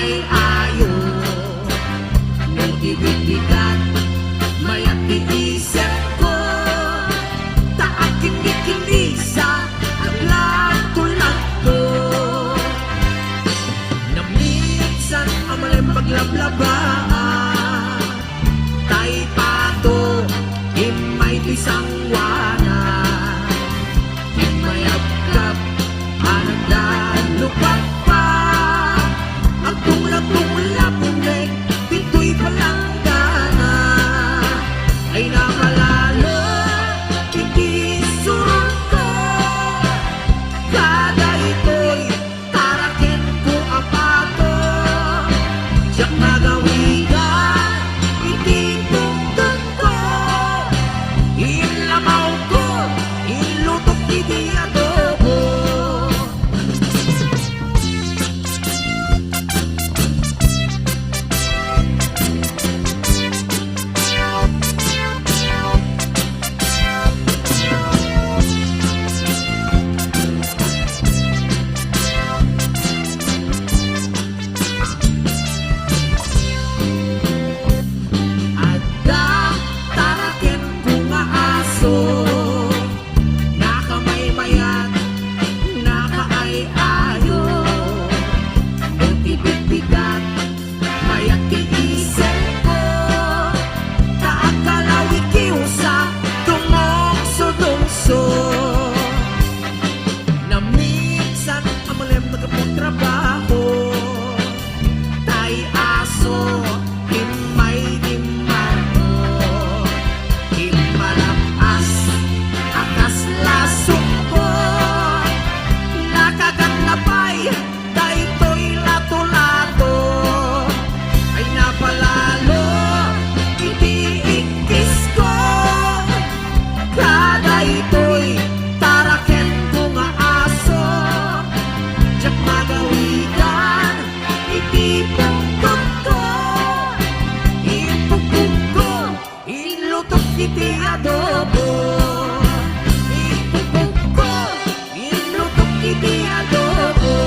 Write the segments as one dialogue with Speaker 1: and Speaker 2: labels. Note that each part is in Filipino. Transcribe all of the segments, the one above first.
Speaker 1: ay ayo. Nung ibig-bigat, mayat iisip ko, taaking ikinisa at lato-lato. Na minsan amalay maglablabaan, tay pato, imay tisang wana, imayagkap, anagdan, lupat pa, ang tulap-tulap, pito'y palanggana, ay nakalalo, hindi surot ko, kada ito'y tarakin ko apato, siyak magawigan, hindi tungtong ko, ilamaw ko, ilutok hindi adobo. Adda, tarakin ko nga aso, nakamaymayan, nakaay-ayo, butibig-bigat, mayat iisip ko, kaakalaw ikiusa, tumokso-dungso, na minsan amalem nagpagtrabaho, tay aso, himay himano, himalapas, akas lasok ko, nakaganapay, daytoy lato-lato, ay napalalo, hindi ikis ko, kada ito'y taraken ko nga aso, tiyak magawigan, itipong-tong ko, ipupong ko, ilutok iti adobo, ipupong ko, ilutok iti adobo.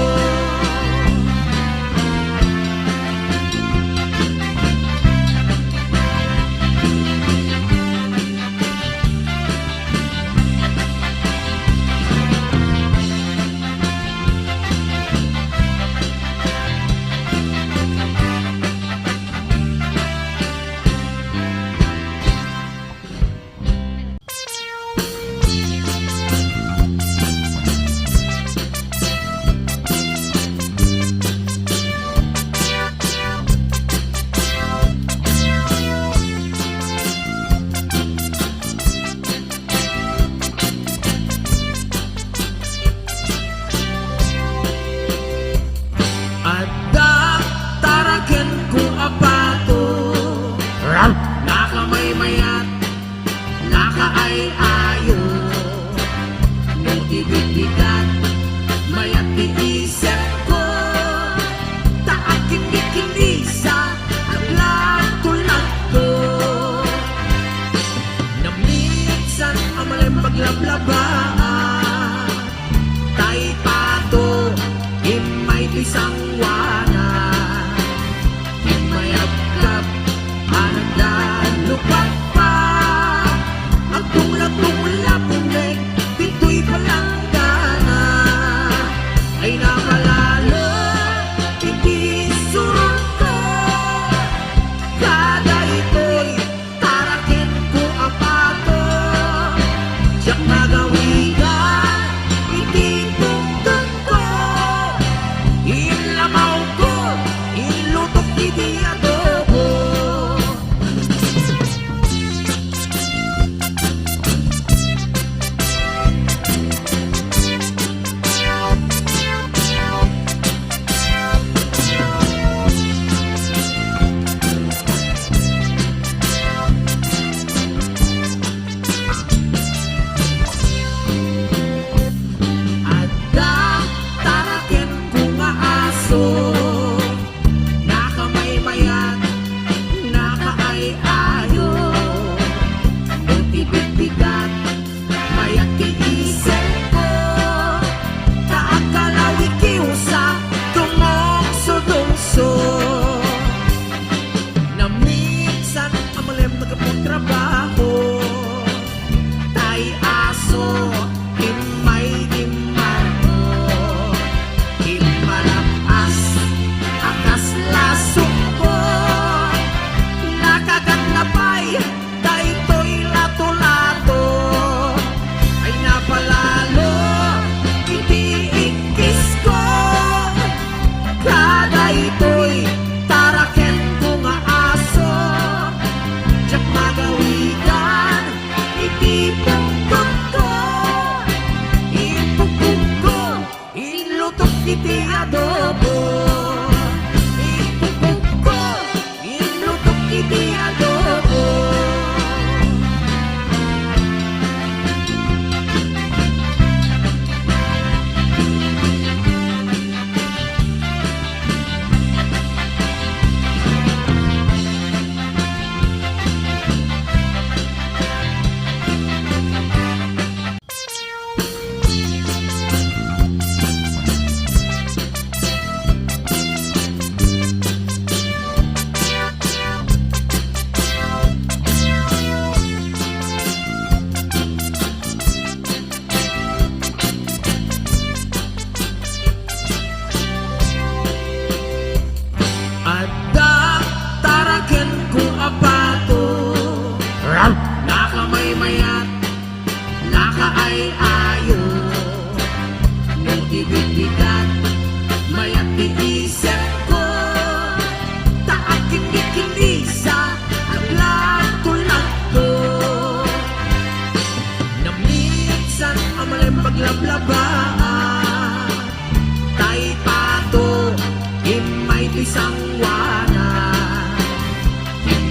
Speaker 1: bisang wana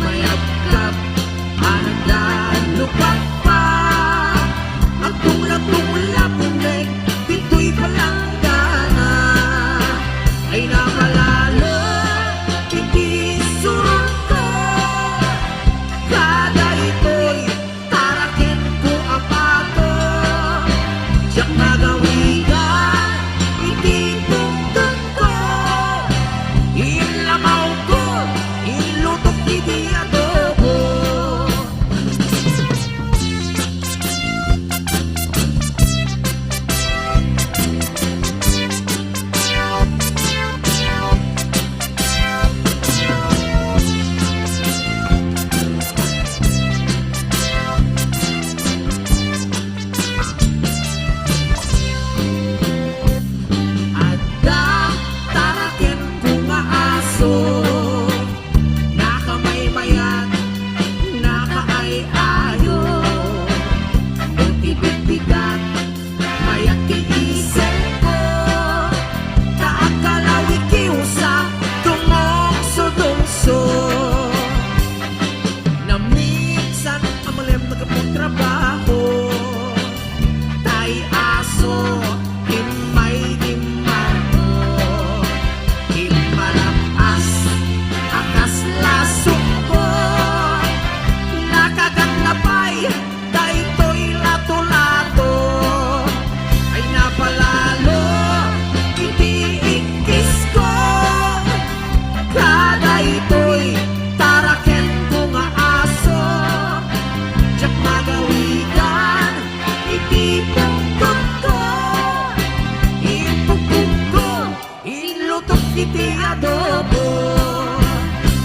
Speaker 1: mayagkap anagdalupak pa ang tula-tula punek dito'y palanggana ay nakalalo hindi surong ko kada ito'y tarakin ko apato siyak magawigan hindi tungtong ko ilamaw ko ilutok hindi adobo Adda tarakin ko nga aso nakamaymayat nakaay-ayo utibig-bigat mayat tiisip ko kaakalawi kiusa tungong sudungso na minsan amalem nagkapuntrabaho tay aso himay himano himalapas akas lasok ko nakagat na pa'y daytoy lato-lato ay napalalo hindi ikis ko kada ito'y taraken ko nga aso tiyak magawigan itipong ko ipupong ko ilutok iti adobo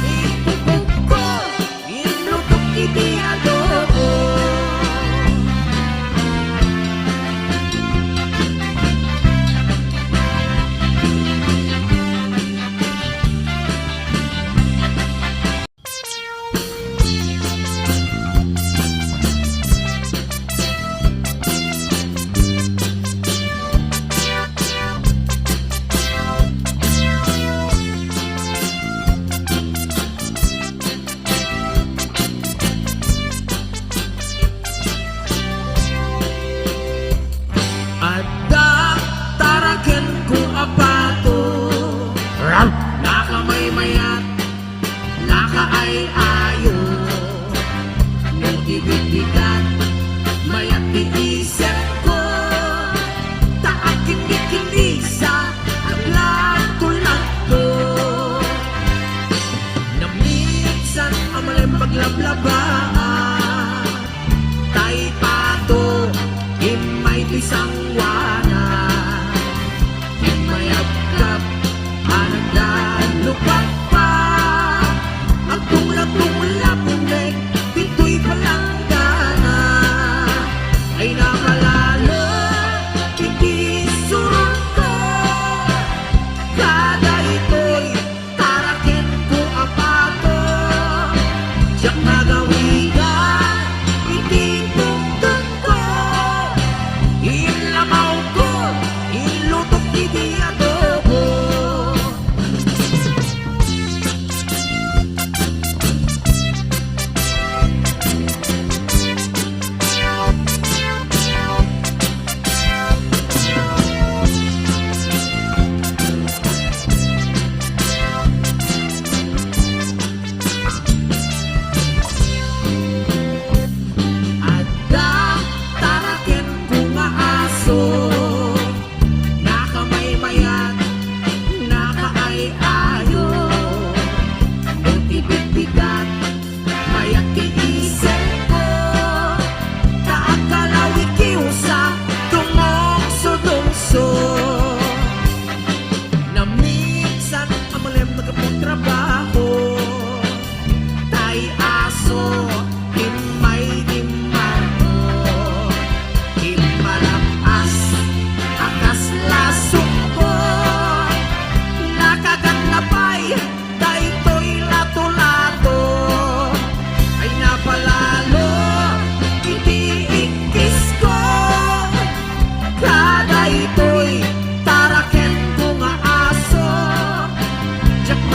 Speaker 1: ipupong ko ilutok iti adobo Adda taraken ko apato nakamaymayat nakaay-ayo utibig-bigat mayat tiisip ko taakin dikinisa ang lato-lato na minsan amalem paglablabaan tay pato himay bisang wana himayagkap anagdalupak pa ang tula-tula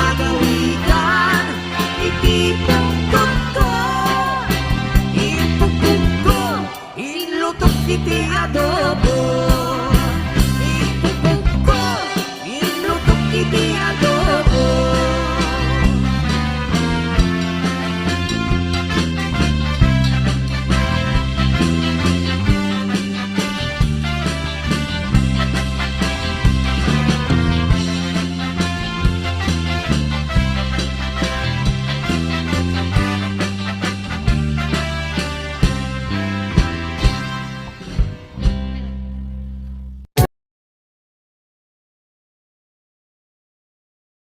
Speaker 1: lagawigan, itipon